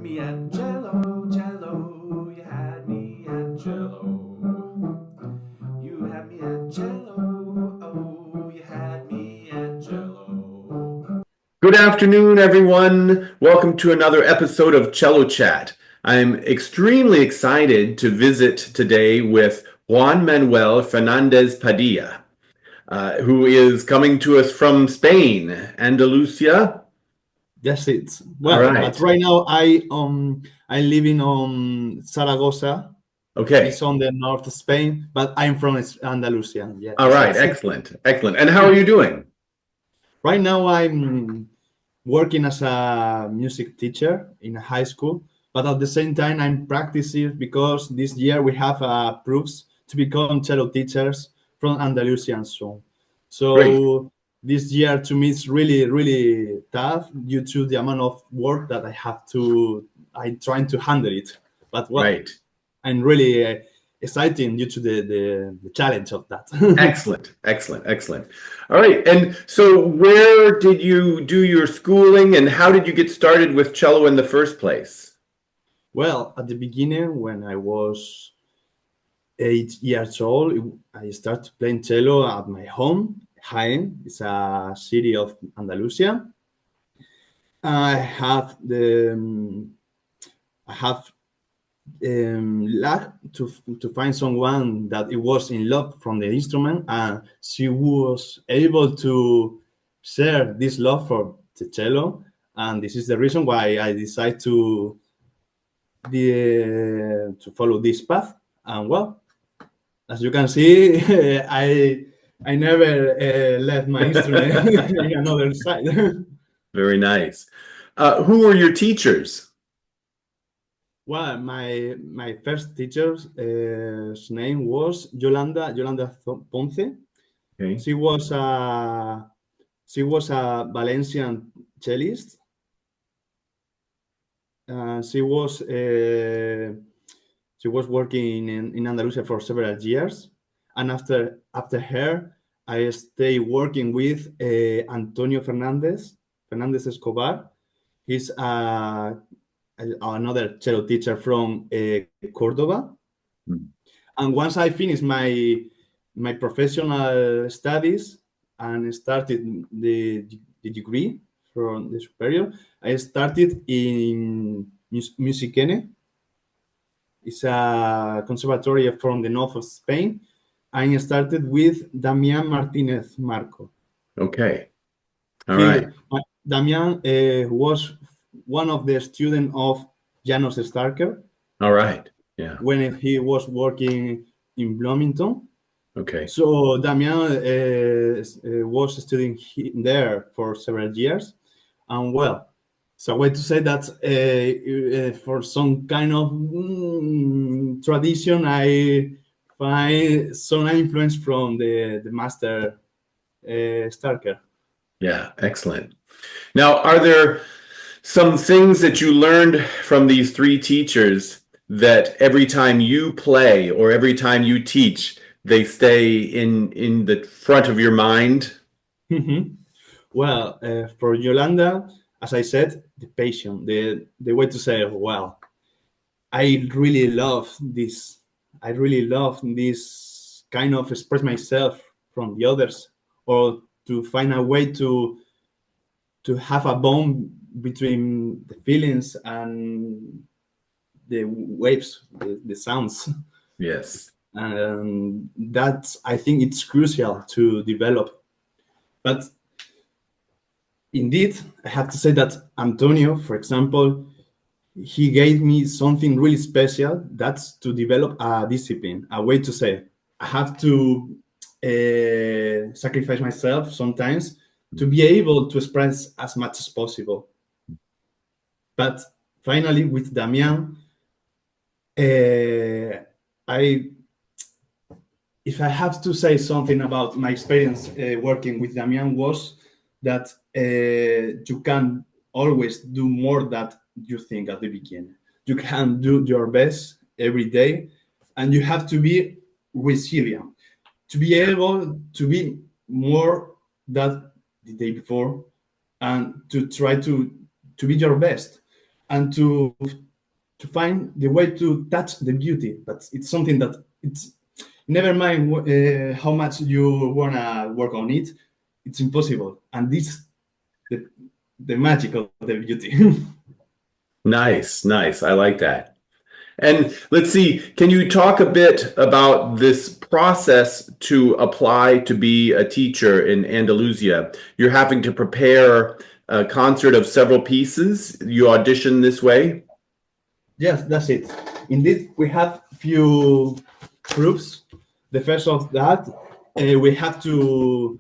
me at Cello, Cello. You had me at Cello. You had me at Cello. Oh, you had me at Cello. Good afternoon, everyone. Welcome to another episode of Cello Chat. I'm extremely excited to visit today with Juan Manuel Padilla, who is coming to us from Spain, Andalusia. That's it. All Well, right. but right now I live in Zaragoza. Okay. It's on the north of Spain, but I'm from Andalusia. Yeah. All right. Excellent. Excellent. And how are you doing? Right now I'm working as a music teacher in a high school, but at the same time I'm practicing because this year we have proofs to become cello teachers from Andalusia and so on. So Great. this year to me it's really, really tough due to the amount of work that I'm trying to handle it. But well, Right. I'm really excited due to the challenge of that. Excellent. Excellent. Excellent. All right. And so where did you do your schooling and how did you get started with cello in the first place? Well, at the beginning, when I was 8 years old, I started playing cello at my home. Jaén is a city of Andalusia. I have luck to find someone that it was in love from the instrument, and she was able to share this love for the cello, and this is the reason why I decided to follow this path. And well, as you can see, I never left my instrument in another side. Very nice. Who were your teachers? Well, my first teacher's name was Yolanda Ponce. Okay. She was a Valencian cellist. She was working in Andalusia for several years, and after her, I stayed working with Antonio Fernandez Escobar. He's another cello teacher from Cordoba. Mm. And once I finished my professional studies and started the degree from the superior, I started in Musicene. It's a conservatory from the north of Spain. I started with Damián Martínez Marco. Okay. All right. Damián was one of the students of Janos Starker. All right. Yeah. When he was working in Bloomington. Okay. So Damián was studying there for several years. And well, it's a way to say that for some kind of tradition, I find some influence from the master Starker. Yeah, excellent. Now, are there some things that you learned from these three teachers that every time you play or every time you teach, they stay in the front of your mind? Mm-hmm. Well, for Yolanda, as I said, the passion, the way to say, well, I really love this. I really love this kind of express myself from the others, or to find a way to have a bond between the feelings and the waves, the sounds. Yes. And that, I think it's crucial to develop. But indeed, I have to say that Antonio, for example, he gave me something really special. That's to develop a discipline, a way to say, I have to sacrifice myself sometimes to be able to express as much as possible. But finally, with Damián, if I have to say something about my experience working with Damián, was that you can always do more than you think at the beginning. You can do your best every day, and you have to be resilient to be able to be more than the day before, and to try to be your best. and to find the way to touch the beauty. But it's something that it's never mind how much you wanna work on it, it's impossible. And this the magic of the beauty. Nice, nice. I like that. And let's see, can you talk a bit about this process to apply to be a teacher in Andalusia? You're having to prepare a concert of several pieces. You audition this way? Yes, that's it. Indeed, we have few groups. The first of that, we have to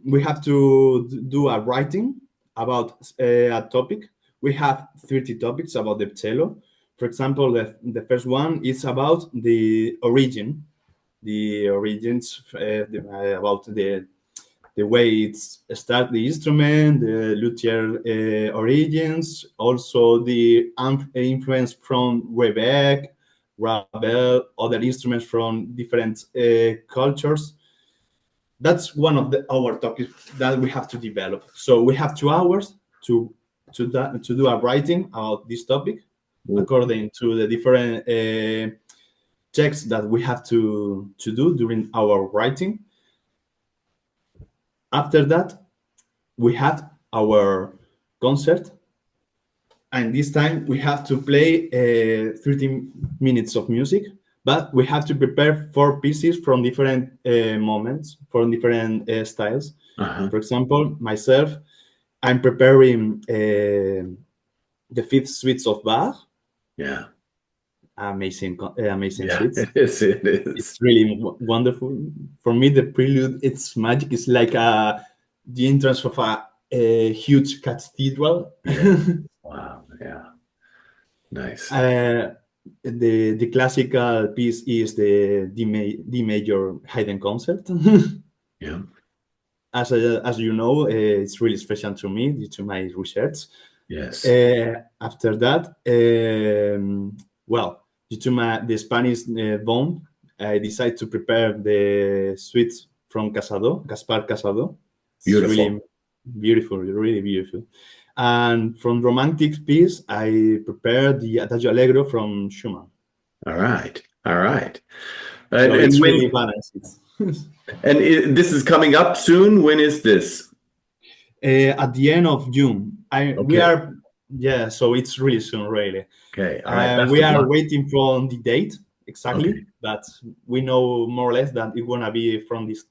we have to do a writing about a topic. We have 30 topics about the cello. For example, the first one is about the origins, about the way it's start the instrument, the luthier origins, also the influence from Rebec, Ravel, other instruments from different cultures. That's one of our topics that we have to develop. So we have 2 hours to do a writing about this topic according to the different checks that we have to do during our writing. After that, we have our concert, and this time we have to play 30 minutes of music, but we have to prepare 4 pieces from different moments, from different styles. For example, myself, I'm preparing the 5th suites of Bach. Yeah. Amazing Yeah, suites. it is. It's really wonderful. For me, the prelude, it's magic. It's like the entrance of a huge cathedral. Yeah. Wow. Yeah. Nice. The classical piece is the D major Haydn concert. Yeah. As you know, it's really special to me due to my research. Yes. After that, well, due to the Spanish bone, I decided to prepare the suites from Gaspar Casado. It's Beautiful. really beautiful, really beautiful. And from romantic piece, I prepared the Adagio Allegro from Schumann. All right. All right. So And it's when, really balanced. this is coming up soon. When is this? At the end of June. We Okay. are, yeah, so it's really soon, really. Okay. All right. Best We of are luck. waiting for the date exactly, Okay. but we know more or less that it's gonna be from this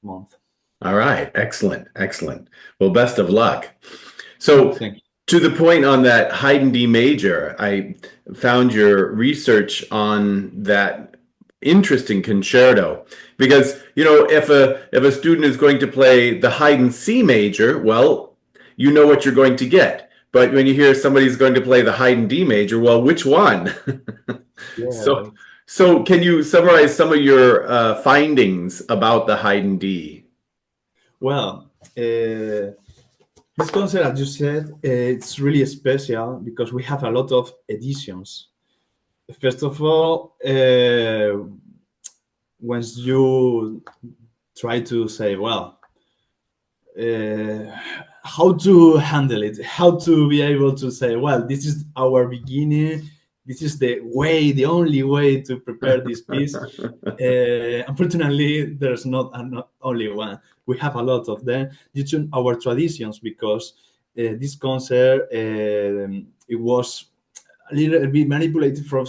month. All right. Excellent. Excellent. Well, best of luck. So, Thank you. to the point on that Haydn D major, I found your research on that interesting concerto because, you know, if a student is going to play the Haydn C major, well, you know what you're going to get. But when you hear somebody's going to play the Haydn D major, well, which one? Yeah. So can you summarize some of your findings about the Haydn D? Well, this concert, as you said, it's really special because we have a lot of editions. First of all, once you try to say, well, how to handle it, how to be able to say, well, this is our beginning, this is the only way to prepare this piece. Unfortunately, there's not only one. We have a lot of them due to our traditions, because this concert, it was a little bit manipulated from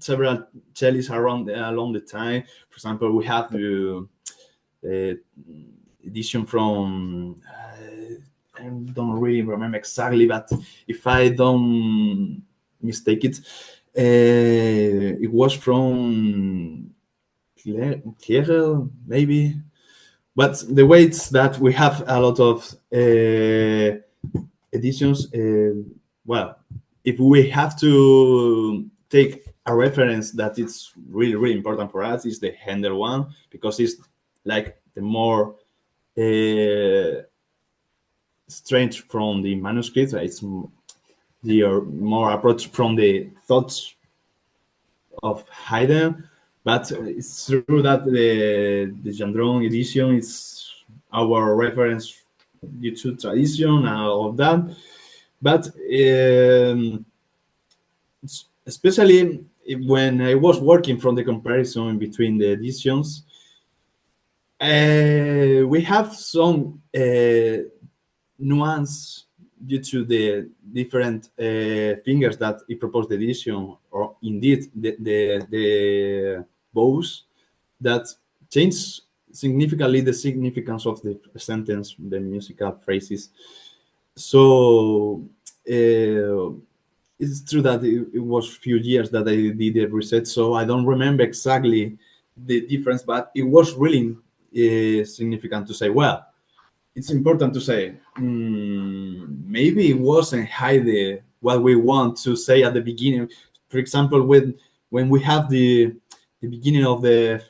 several cellists along the time. For example, we have the edition from I don't really remember exactly, but if I don't mistake it, it was from Claire, maybe. But the way it's that we have a lot of editions, well, if we have to take a reference that it's really, really important for us, is the Handel one, because it's like the more strange from the manuscript. It's the more approach from the thoughts of Haydn, but it's true that the Gendron edition is our reference due to tradition and all of that. But especially when I was working from the comparison between the editions, we have some nuance due to the different fingers that it proposed the edition, or indeed the bows that change significantly the significance of the sentence, the musical phrases. So it's true that it was few years that I did the research, so I don't remember exactly the difference, but it was really significant to say, well, it's important to say, maybe it wasn't hide what we want to say at the beginning. For example, when we have the beginning of the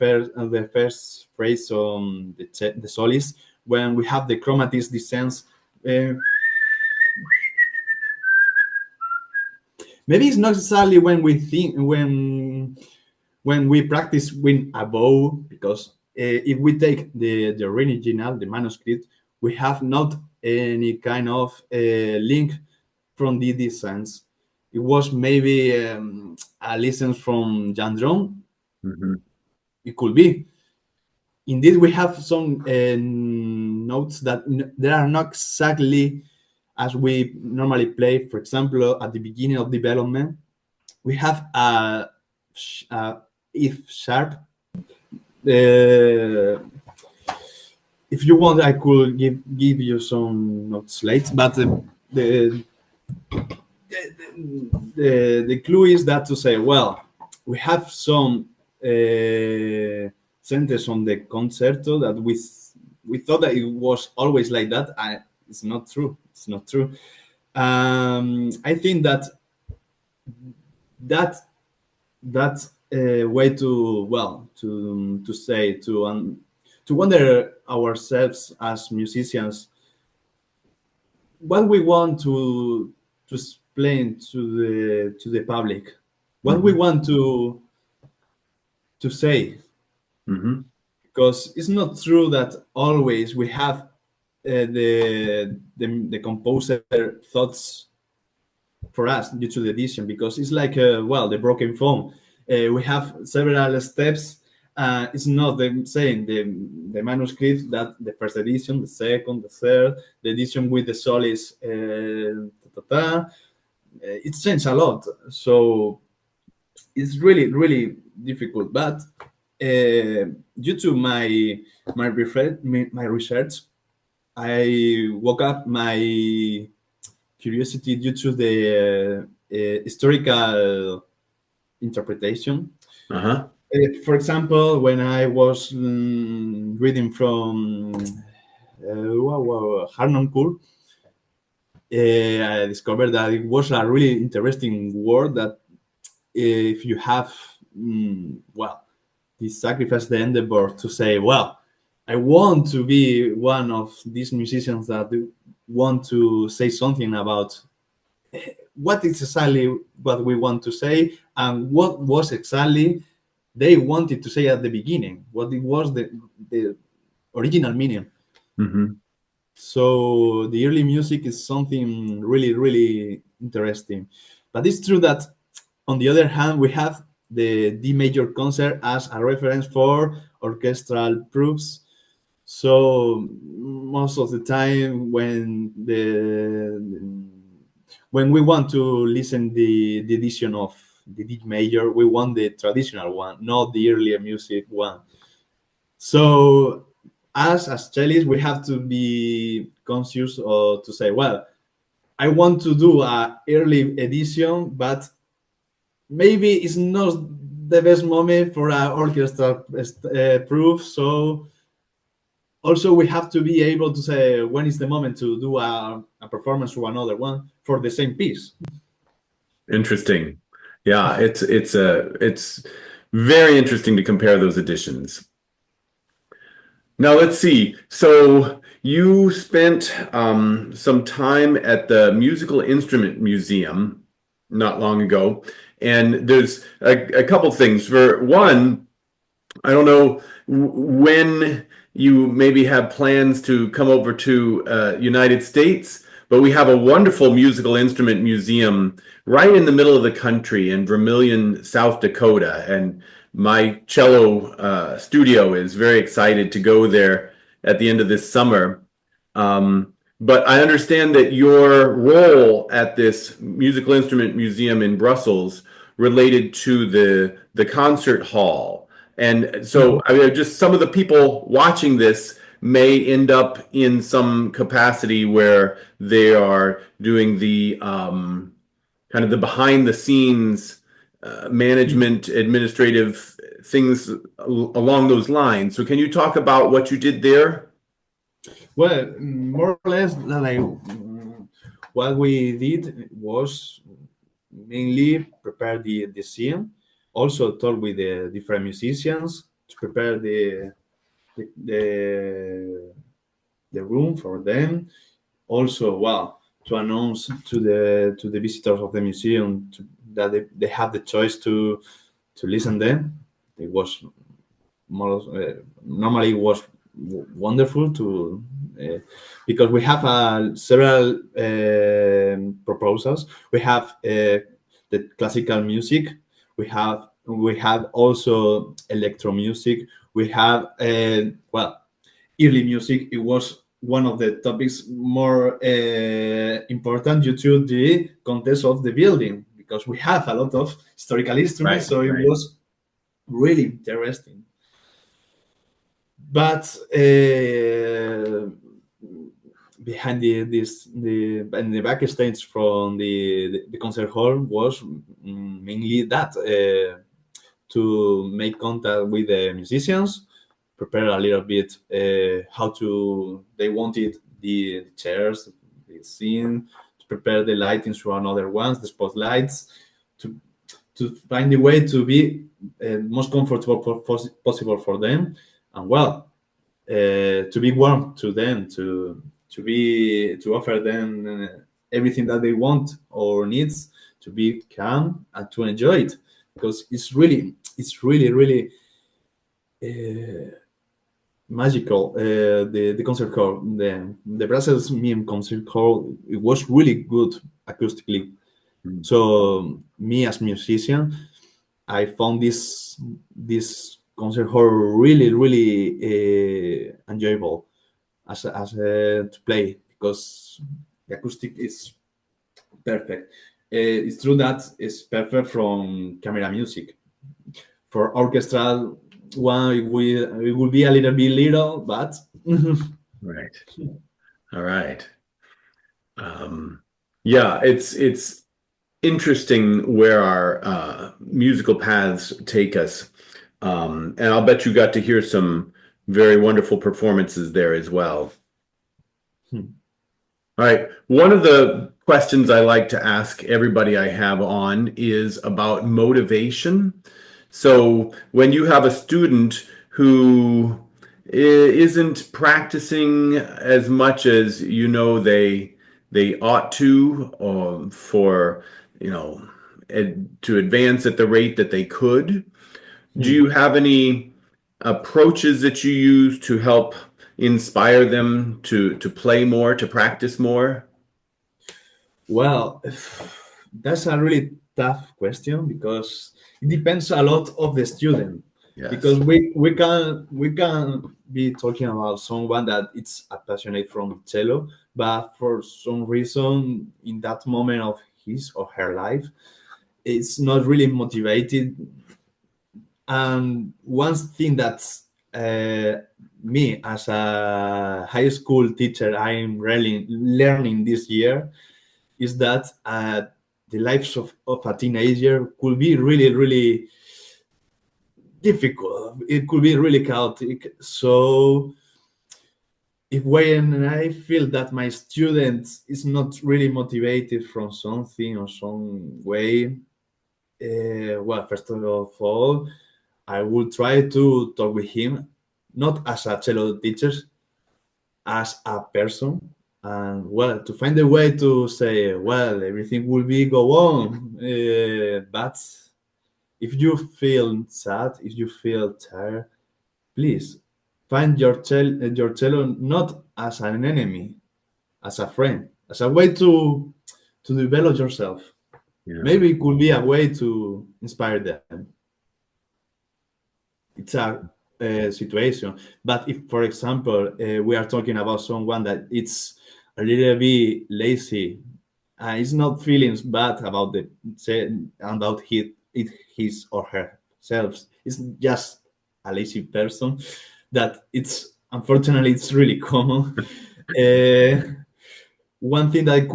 first phrase on the solis, when we have the chromatis descends, uh, maybe it's not exactly when we think when we practice with a bow, because if we take the original, the manuscript, we have not any kind of link from the sense. It was maybe a lesson from Jandron. Hmm. It could be. Indeed, we have some notes that they are not exactly as we normally play. For example, at the beginning of development, we have a if sharp. Uh, if you want, I could give you some notes later, but the, the clue is that to say, well, we have some sentence on the concerto that we thought that it was always like that. It's not true. It's not true. I think that that that way to, well, to say, to wonder ourselves as musicians what we want to explain to the public, what we want to say, Hmm. because it's not true that always we have the composer thoughts for us due to the edition, because it's like well, the broken phone. We have several steps. It's not the same the manuscript that the first edition, the second, the third, the edition with the solis. It changed a lot, so it's really difficult. But due to my research, I woke up my curiosity due to the historical interpretation. Uh-huh. For example, when I was reading from Harnoncourt, I discovered that it was a really interesting word that if you have, well, the sacrifice, the endeavor to say, well, I want to be one of these musicians that want to say something about what is exactly what we want to say and what was exactly they wanted to say at the beginning, what it was the original meaning. Hmm. So the early music is something really interesting. But it's true that on the other hand, we have the D major concert as a reference for orchestral proofs. So most of the time when we want to listen the edition of the D major, we want the traditional one, not the earlier music one. So as cellists, we have to be conscious or to say, well, I want to do a early edition, but maybe it's not the best moment for an orchestra proof. So also we have to be able to say when is the moment to do a performance or another one for the same piece. Interesting. Yeah, it's very interesting to compare those editions. Now let's see. So you spent some time at the Musical Instrument Museum not long ago, and there's a couple things. For one, I don't know when you maybe have plans to come over to United States, but we have a wonderful musical instrument museum right in the middle of the country in Vermilion, South Dakota. And my cello studio is very excited to go there at the end of this summer. But I understand that your role at this musical instrument museum in Brussels related to the concert hall. And so, I mean, just some of the people watching this may end up in some capacity where they are doing the kind of the behind the scenes management, administrative things along those lines. So, can you talk about what you did there? Well, more or less, like what we did was mainly prepare the scene, also talk with the different musicians to prepare the, the, the room for them. Also, well, to announce to the visitors of the museum that they have the choice to listen them. It was more normally it was wonderful to because we have several proposals. We have the classical music. We have also electro music. We have well, early music. It was one of the topics more important due to the context of the building, because we have a lot of historical instruments, so it was really interesting. But behind the backstage from the concert hall was mainly that to make contact with the musicians, prepare a little bit how to they wanted the chairs, the scene, to prepare the lightings for another ones, the spotlights, to find a way to be most comfortable possible for them, and well, to be warm to them, to offer them everything that they want or needs, to be calm and to enjoy it, because it's really magical. The concert hall, the Brussels Meme concert hall, it was really good acoustically. So me as musician, I found this concert hall really enjoyable as to play, because the acoustic is perfect. It's true that it's perfect from camera music. For orchestral one, it will be a little bit little, but Right. All right. Yeah, it's interesting where our musical paths take us. And I'll bet you got to hear some very wonderful performances there as well. All right. One of the questions I like to ask everybody I have on is about motivation. So when you have a student who isn't practicing as much as you know they ought to, for to advance at the rate that they could, do you have any approaches that you use to help inspire them to play more, to practice more? well, that's a really tough question, because it depends a lot of the student. Yes. Because we can be talking about someone that it's passionate from cello, but for some reason in that moment of his or her life, it's not really motivated. And one thing that's me as a high school teacher I'm really learning this year is that the lives of a teenager could be really difficult. It could be really chaotic. So if when I feel that my student is not really motivated from something or some way, well, first of all, I will try to talk with him, not as a cello teacher, as a person, and well, to find a way to say, well, everything will be go on, but if you feel sad, if you feel tired, please find your cello not as an enemy, as a friend. as a way to develop yourself. Yeah. Maybe it could be a way to inspire them. It's a situation. But if, for example, we are talking about someone that it's a little bit lazy, it's not feelings bad about about his or herself. It's just a lazy person that it's unfortunately it's really common. One thing that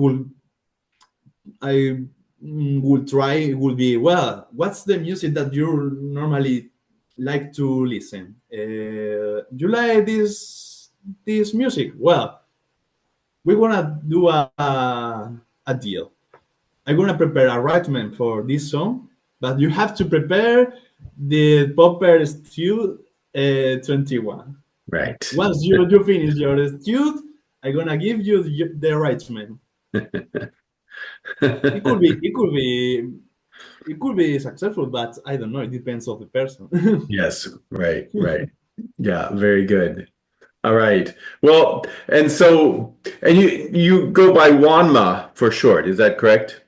I would try would be, well, what's the music that you normally like to listen? You like this music? Well, we're gonna do a deal. I'm gonna prepare a arrangement for this song, but you have to prepare the Popper Stew 21. Right. Once you finish your stew, I'm gonna give you the arrangement. It could be it could be it could be successful, but I don't know. It depends on the person. Yes, right, right. Yeah, very good. All right. Well, and so, and you go by Juanma for short, is that correct?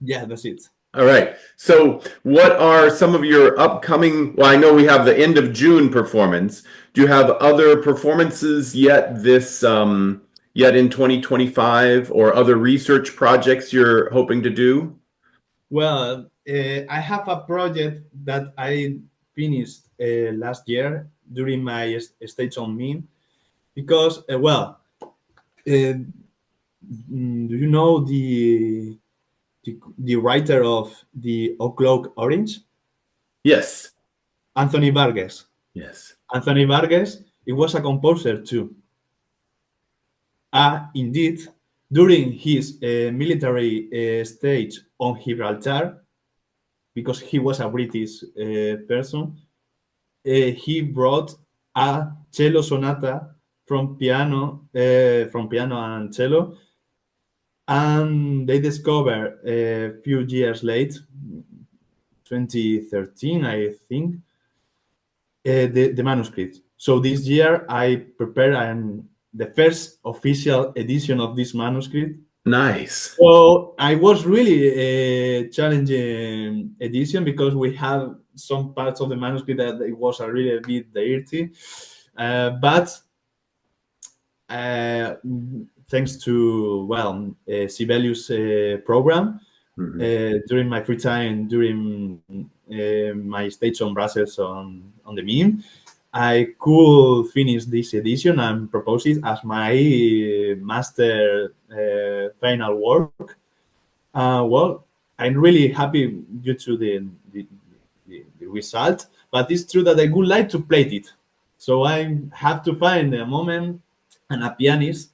Yeah, that's it. All right. So, what are some of your upcoming, well, I know we have the end of June performance. Do you have other performances yet yet in 2025 or other research projects you're hoping to do? Well, I have a project that I finished last year during my stage on me because, do you know the writer of the O'Clock Orange? Yes. Anthony Vargas. Yes. Anthony Vargas, he was a composer too. Indeed, during his military stage on Gibraltar, because he was a British person, he brought a cello sonata from piano and cello, and they discovered a few years late, 2013, I think, the manuscript. So this year I prepared the first official edition of this manuscript. Nice. So I was really a challenging edition because we have some parts of the manuscript that it was a really bit dirty, but thanks to Sibelius program, during my free time, during my stage on Brussels on the meme, I could finish this edition and propose it as my master final work. Well, I'm really happy due to the result, but it's true that I would like to play it. So I have to find a moment and a pianist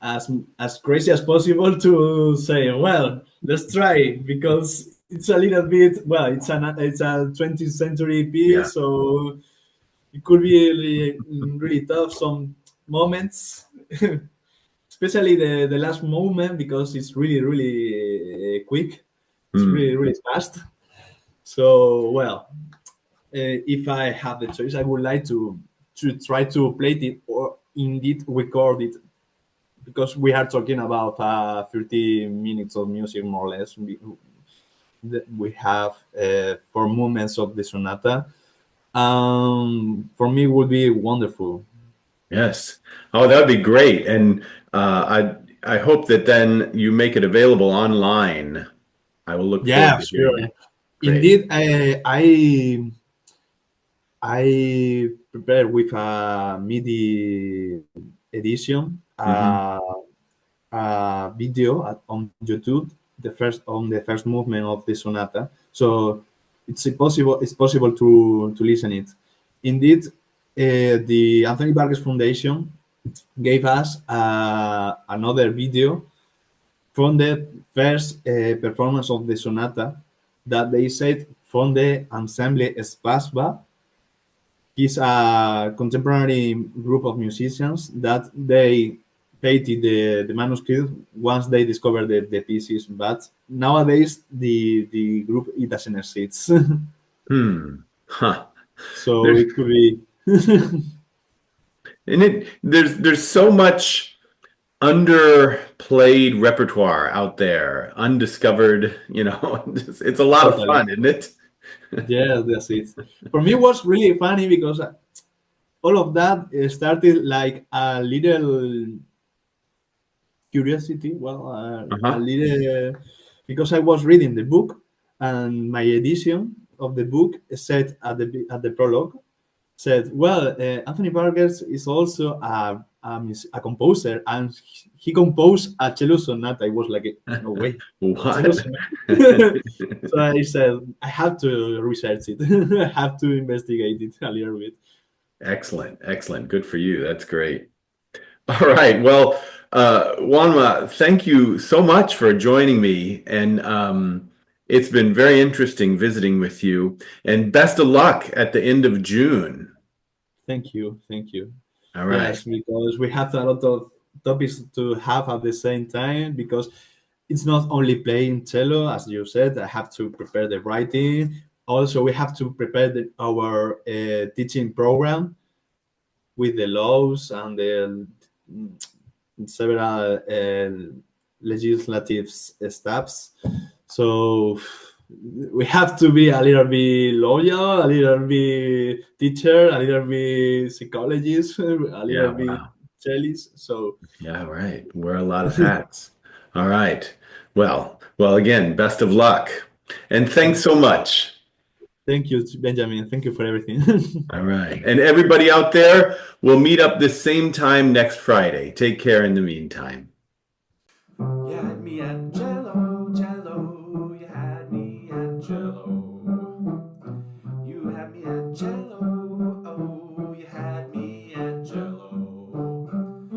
as crazy as possible to say, well, let's try, because it's a little bit, well, it's a 20th century piece, Yeah. so it could be really tough some moments, especially the last moment, because it's really quick, it's really fast. So, well, if I have the choice, I would like to try to play it or indeed record it, because we are talking about 30 minutes of music, more or less. We have 4 movements of the sonata. For me, it would be wonderful. Yes. Oh, that would be great. And I hope that then you make it available online. I will look forward Yeah, to sure. hearing it. Great. Indeed, I prepared with a MIDI edition, a video on YouTube, the first movement of the sonata. So it's possible to listen it. Indeed, the Anthony Vargas Foundation gave us another video from the first performance of the sonata that they said from the Ensemble Spasba. Is a contemporary group of musicians that they painted the manuscript once they discovered the pieces, but nowadays the group, it doesn't exist. Huh. So There's it could be and there's so much underplayed repertoire out there, undiscovered, it's a lot of Totally. fun, isn't it? Yeah, that's it. For me, it was really funny because all of that started like a little curiosity. Well, a Uh-huh. little because I was reading the book, and my edition of the book said at the prologue said, "Well, Anthony Burgess is also a composer, and he composed a cello sonata." I was like, "No way, a cello What? sonata!" So I said, "I have to research it. I have to investigate it a little bit." Excellent, excellent. Good for you. That's great. All right. Well, Juanma, thank you so much for joining me. And it's been very interesting visiting with you. And best of luck at the end of June. Thank you, thank you. All right. Yes, because we have a lot of topics to have at the same time because it's not only playing cello, as you said, I have to prepare the writing. Also, we have to prepare our teaching program with the laws and the several legislative steps. So we have to be a little bit lawyer, a little bit teacher, a little bit psychologist, a little Yeah, bit wow. cellist. So Yeah, right. Wear a lot of hats. All right. Well, again, best of luck. And thanks so much. thank you, Benjamin. Thank you for everything. All right. And everybody out there, we'll meet up this same time next Friday. Take care in the meantime. You had me at